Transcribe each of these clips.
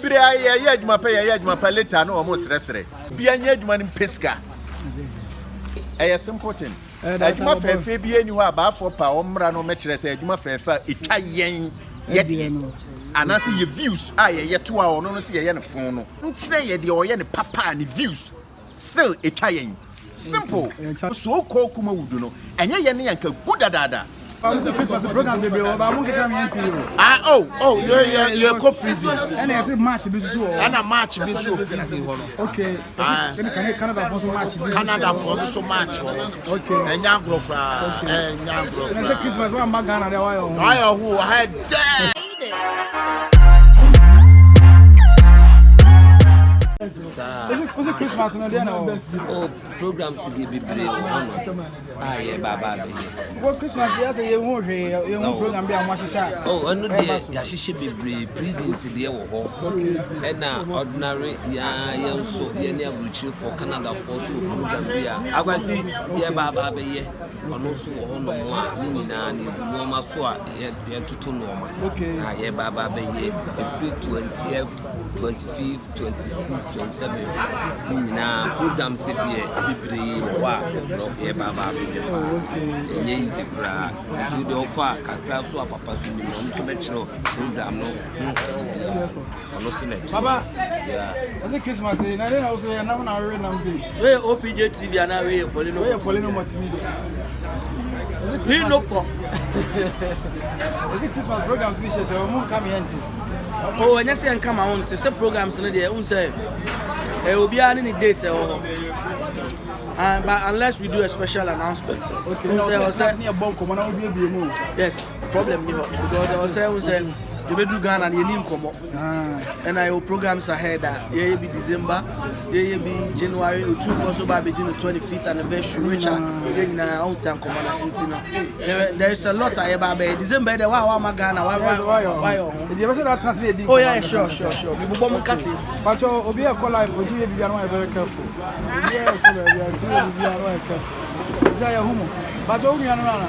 Bria ya juma pa later no almost resere. Bia nya juma nim pesca. A simple thing. Juma fefe bia ni ho aba for pa omra no me kire say juma fefe etwa yen ye anase ye views ye to a ono no say ye ne fon no. Nkire ye de oye ne papa ne views. Still etwa yen. Simple. So call Kumawood no. Enye ye ne yanka good dada. Christmas program baby o ba mun ke kam yenti o you co-prisons and I say match bi so and a match bi so prison ho okay Canada for so match okay enya gro fra enya gro and say Christmas one bag Ghana there why who had Is it Christmas no there now? Oh, programs dey be brave on. Yeah, baba be here. What Christmas yes you won program be am hihia. Oh, no dey ya hihia be brave prisons dey wo ho. Okay. And na ordinary ya so ya ne abruchi for Canada for so program be a. Agwasi ya baba be here. Ono so wo ho no mo a ni nyina na ebu no ma so a ya tutu no ma. Okay. Ya baba be here. Every 20th, 25th, 26th 27 nina program se bie bibiri wa no e baba be enye easy bra to de okwa kakra so papa so mi no so be chiro program no ono select baba yeah is it Christmas na dey also ya na we nam say we OPJ TV ana we Poleeno Multimedia we no pop is it Christmas programs we share mo come here nti oh anya say nka ma won te say programs no dey un say obi ani ni date but unless we do a special announcement okay say near bomb come na obi mo yes problem ni because I say you be do Ghana and you need come and I programs ahead that yeah be December yeah be January 2 for so by the 25th anniversary which are na out and come na sintina there is a lot I by December the wa Ghana why the ever that translate oh yeah sure we go mo kase but obi e call life for you be very careful yeah careful is ya humo but o mi anu na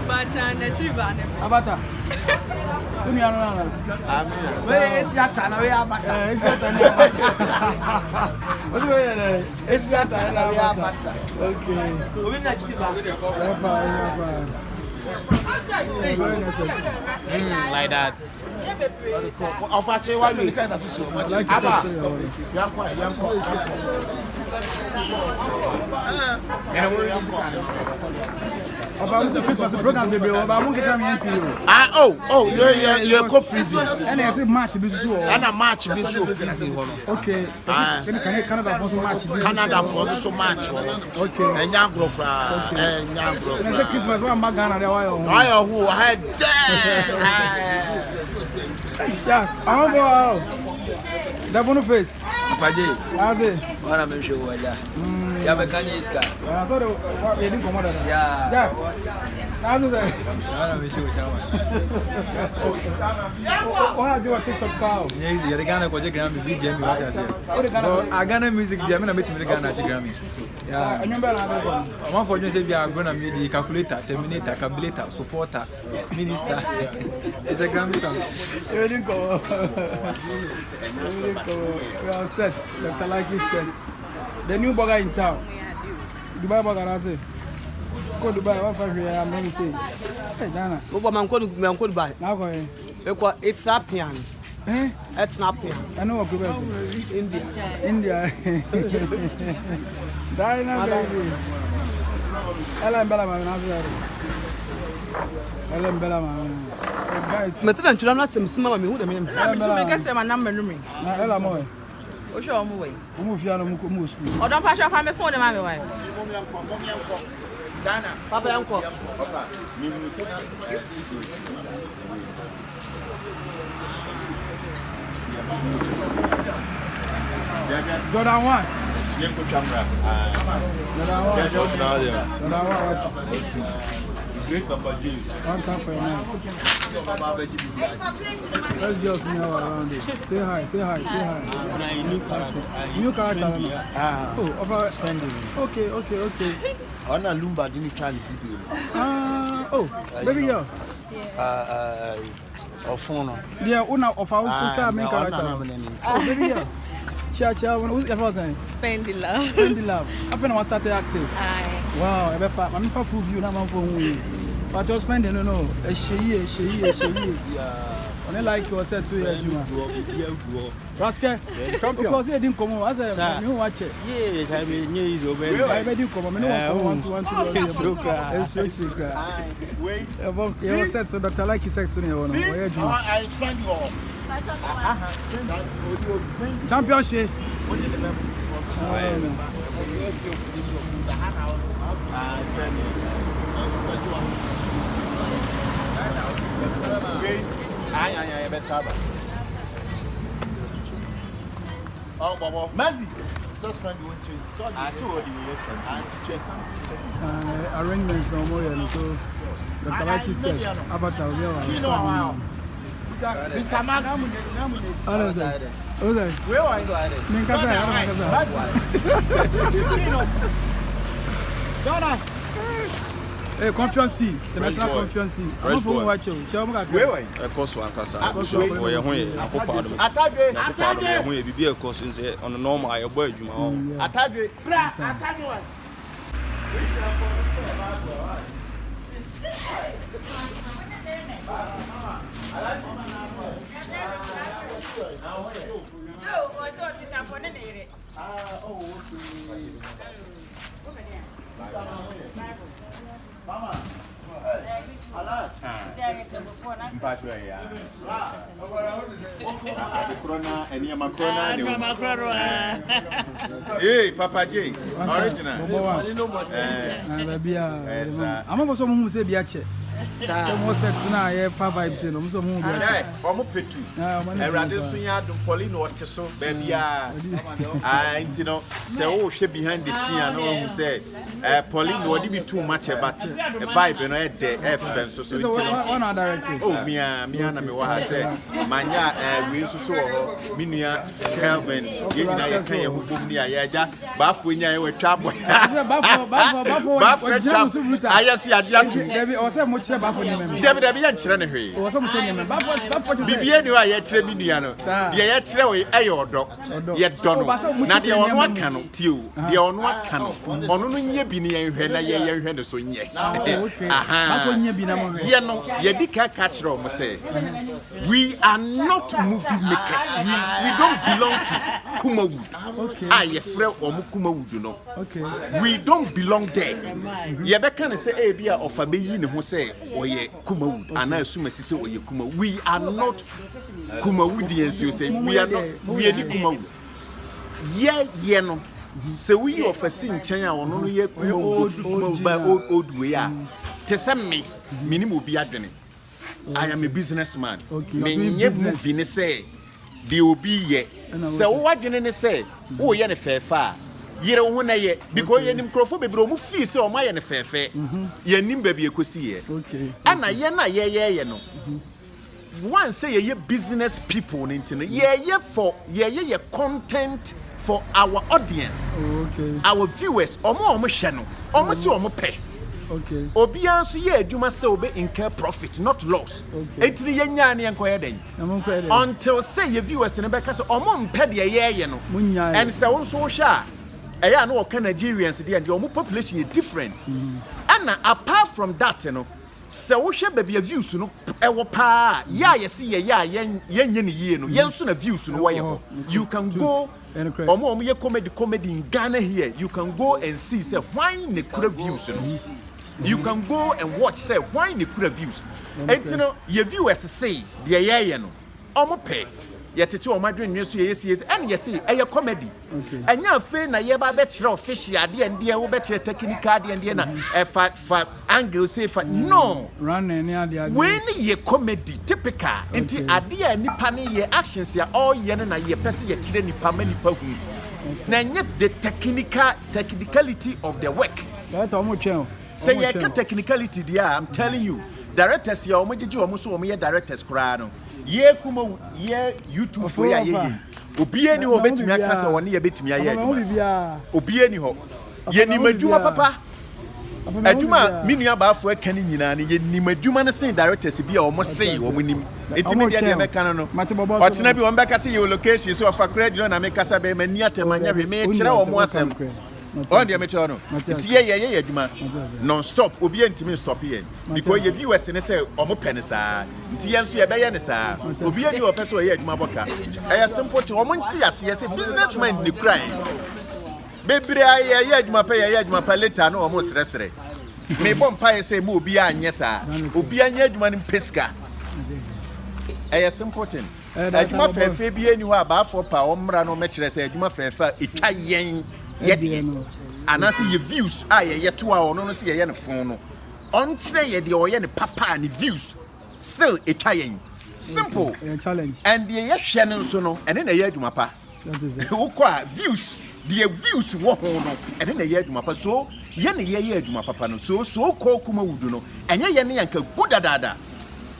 Bacha na chibane. Abata. Umi anu na. We esiata na we abata. Esiata na abata. What do you say? Esiata na abata. Okay. Obi na chiba. Like that. Christmas program baby o ba mun ke kam yenti o you co-prisons and I say match bi so and a match bi so prison ho okay Canada for so match okay enya gro fra enya gro and say Christmas one bag Ghana there why who had yeah I go the bonus face Apaje aze wana me show waja ya be kanye iska yeah so the we didn't come out yeah aze wana me show chama oh do a TikTok pal yes you Ghana ko je Grammy VJ mi wata say so Ghana music dia me na meet me Ghana je Grammy yeah anyumba na be ko one for you say we are going to meet the calculator terminator calculator supporter minister it's a Grammy song so we didn't go we are set Dr. Likee said the new burger in town Dubai burger I say go Dubai what for here I'm going to say hey Ghana Obo man ko Dubai now go here it's Ethiopian it's not I know what people say India Dina baby Ellen Bella man Ellen Bella man Metina nchura na sem sima me hu dem yem I'm going to my number no me na Ella mo o show mo we mo fia no mo school o don fa show fa me phone ma me why Ghana papa yanko Jordan 1 Great Papa J. One time for your man. Let's just know around it. Say hi. New character. Over spending. Okay. On a Lumba didn't try to video. Baby girl. Ofono. Yeah, una of our main character. Baby, yeah. Cha, who's your first name? Spend the love. Spend the love. I've been started active. Aye. Wow, I'm not for you, I'm for you. But you're spending, no, a she. Yeah. When I like your set, so you're Rascal, because you didn't come over. I said, you watch it. Yeah, I mean, I didn't come over. No one to wait. You said so, Dr. Likee section. I find you all. Championship. I best have. Oh, Bobo. Mazi. Suspend you to. So I saw what you were. Arrangements no more, so Dr. Likee said, Avatar, you know how. Mr. Max. Where are you? Hey, conference, the national conference. I'm going to watch you. Where are you? A course one casa. For your way, a papa. Attack me. Be a course on a normal. I obey you. Attack me. Mama. Hey, Papa J. Original. I'm almost someone who said, Biache. Some more sets now, yeah, 5 vibes in them. Some more. Almost petu. I rather soon do Poleeno or so, baby. You know, say, oh, she behind the scene. I know who said, Poleeno would be too much about a vibe and a day. So, one directive. Oh, Miana, me what I say, Mania, we used to saw Minia, Calvin, you who boom near Yaja, Buff when you were trouble. I see a gentleman or so much about Debbie Cheney. Or some Bibian, I yet Treminiano. The yet a or dog, yet Donald. Not the on what canoe, too. The on what canoe. On ye be near Henna, so yes. Aha, Yedika Catcher must say. We are not movie makers. We don't belong to Kumawood. I a friend or Kumawood, you know. Okay. We don't belong there. Yebeka say a beer of a being who say, oh, ye Kumawood, and I assume as you say, Kumawood. We are not Kumawoodians, you say. We are not, we are Kumawood. Ye, no. So we offer sin China or no ye Kumawood by old way. Tell me, minimum be adrenaline. I am a businessman. Me movie say, the obi ye. So what you say? Oh, you're a fair far. You're one year because you're in Crawford, but you feel so my and a fair. You're baby, you could see it. Okay. And I yeah, no. One say ye business people on internet. Yeah, for yeah, content for our audience. Okay. Our viewers, or more channel, almost so more pay. Okay. Obianso ye you must say obey incur profit, not loss. Enti ye nyane enkoye den. Until say your viewers in America so omom pede ye no. And say won so hwa eya na oka Nigerians dey and the population is different. And apart from that no say wo hwe baby views no ewo pa ya ye see ye ya ye nye ne ye no ye so na views no wo ye ho. You can go omo ye comedy in Ghana here. You can go and see say why ne kura views no. You can go and watch, say, why in the good reviews. And you know, your viewers say, the yeah, no, almost pay. Yet it's all my dream, yes, and you see, a comedy. And you're afraid, I have a better fishy idea and dear, better technical and dear, for angle say for no. Run any idea. When ye comedy, typical, and idea and nippani, your actions are all yen and ye person, your children, nipamani pokum. Now, yet the technicality of the work. That's almost chill. Say you can technicality there, I'm telling you. Directors, you almost directors crano. Ye Kumo, ye YouTube for ye. Obieni ho betimi akasa woni ye betimi aye adwuma. Obieni ho. Ye ni madwuma papa. adwuma me nua baafo aka ni nyina ne ye nim adwuma ne sen directors bi a omo sei omo nim etimi dia meka no otena bi ombeka se your location so of credit na me kasa be mani atemanya hwe me kire omo asem on dia me tell no tie ye adwuma non stop obi antimi stop here because ye viewers ne say omo pene saa nti ye nso ye be ye ne saa obi ani o pese o ye adwuma boka eye simple ti omo nti ase say businessman ni cry bebre ye adwuma pa later no omo sresre me bom pa say mo obi anye saa obi anye adwuma ni peska eye simple thing adwuma fefe bi ani ho abaafo pa omra no me kire say adwuma fefe etwa yen yede anase ye views ye to a ono no se ye ne fon no on kire ye de oye ne papa ne views still etwa yen simple challenge and ye hwe ne nso no ene na ye adwuma pa ukwa views the views wo ho no ene na ye adwuma pa so ye ne ye adwuma papa no so ko Kumawood no enye ye ne yanka gudadada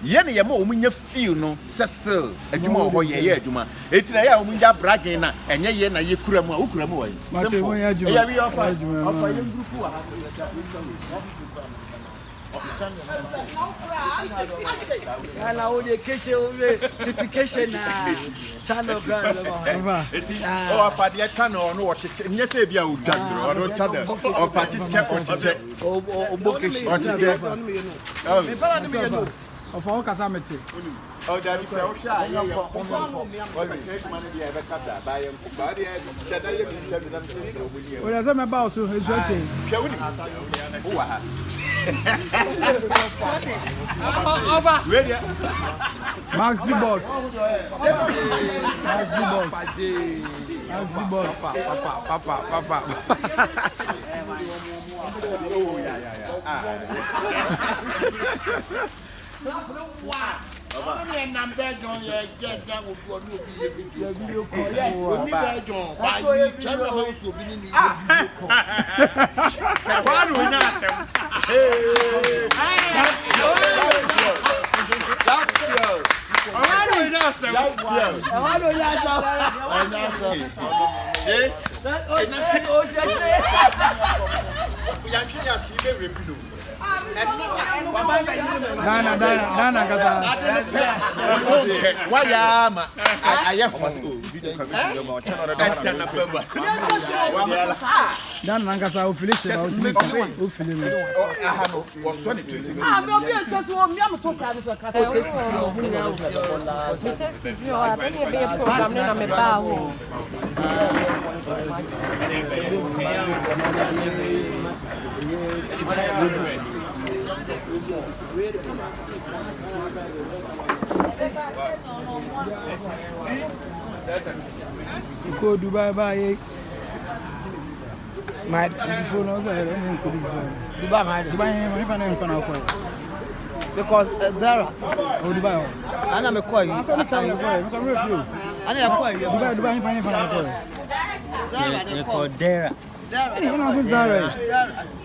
ye ne ye ma omunya feel no still adwuma ho ye adwuma etina ye omunya bragging na enye ye na ye kura mu a ukura mu wa simple ye bi ofa ye group wa Ana o de keshe o we sisication na channel grand o afa de channel no otete nye se bia o dadro o channel o fati check otete o bokeshe otete me para ni me do of all casamity. Oh, that is our shot. You are well, as I'm about to his watching. Maxi boss. Papa. Oh, yeah. Only a number John, get that would go to be a video call. Yes, John, by you, Chairman House will be in the Dana kasa. Wayama. Dana kasa o finish o film. Was so it. Ah, me obi en to me am to sa so kata. Test view a be program na me ba ho. Go Dubai bye. My phone also Dubai my because Zara oh Dubai ana me call you I said come review ana call you Dubai Zara they call Dera. Hey, you know Zara.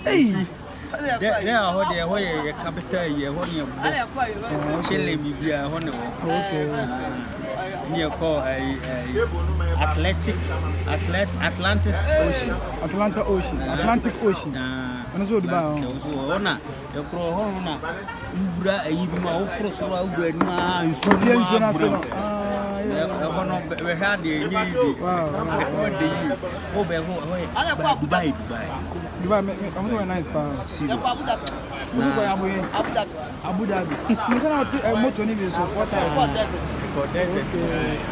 Hey. There are the way capital ye honey Chile bibia honey. Okay. You call Atlantic Atlantic Ocean. And so Dubai. So ona you call hona ubra ayibi ma ofro so ubra na so na se no. We had the easy. Wow. Dubai. Dubai, I'm so nice, pa. Abu Dhabi. You say a motor ni so 4,000. Okay.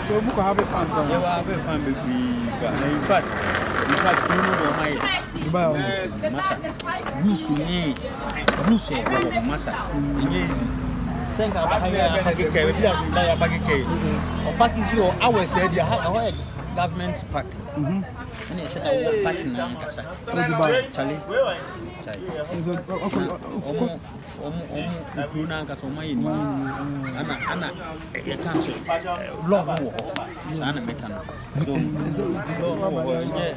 So we can have a fun. Yeah, have a fun baby. In fact, you know my Dubai. Masa. Bruce Masa. Easy. Senga bahaya pakike we bia ya pakike o pakisi o awe said ya how government park and it's a park na kasa Dubai chali kuna kasa o mai ni ana e council law no sana mekano so law ye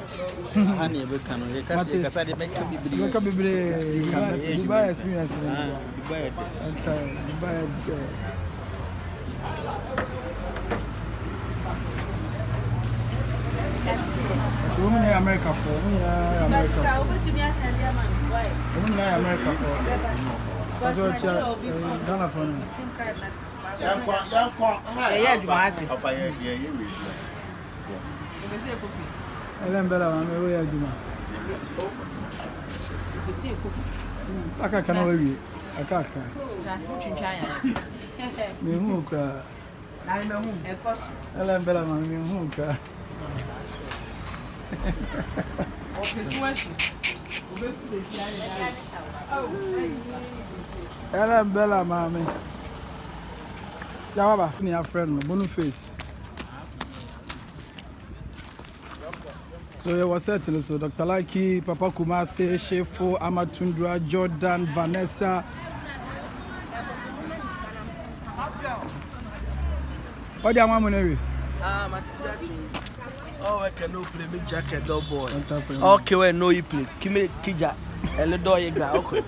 hani e bekano e kasa de bibre Dubai experience Dubai Women in America for. Women in America for. That's what Ghana for. Yeah, Jumati. Ellen Bella, I'm away at Juma. Saka can only a car. That's what you try. Me who cry. I'm home. Of course. Ellen Bella, me who cry. Ellen Bella, mammy. Jawaba, ni a friend, Boniface. So you were certain, so Dr. Likee, Papa Kumase, Shefo, Amatundra, Jordan, Vanessa. What do you want to Oh, I can no play me jacket, dog boy. Okay, well, no, you play. Kimi Kija, a little dog, you got okay.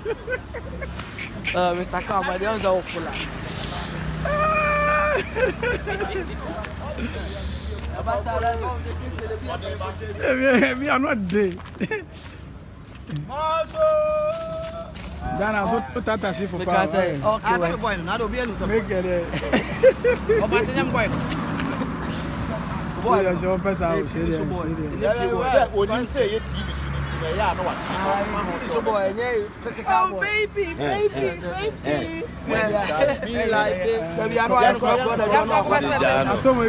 Mr. Kama, the others are awful. Me are not dead. Dana, so tata she for Because okay, boy, not to be able to make it. Boy, you're sure person. Say it TV so boy, physical. Oh, baby. Be like this. Baby, I know I told me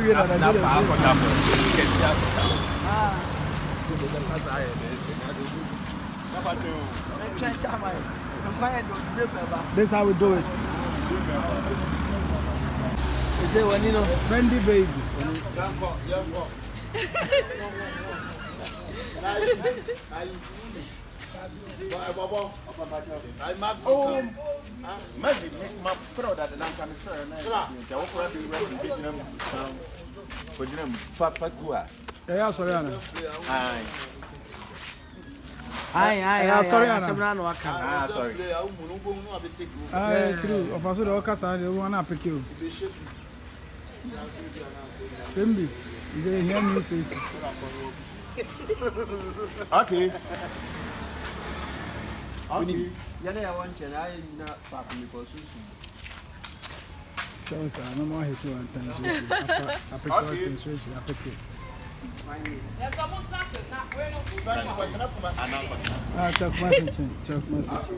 this how we do it. Is it when you know? Spendy baby. Yeah, sorry, Anna. Sorry, Anna. Sorry. True. Of course, the Okasa, the one I pick you. Simbi, is a new faces. Okay. Yana ya wancan ayin na papili ko susu. Sure, sir. No more hit you one time. I pick out in switch. I pick it. Check message.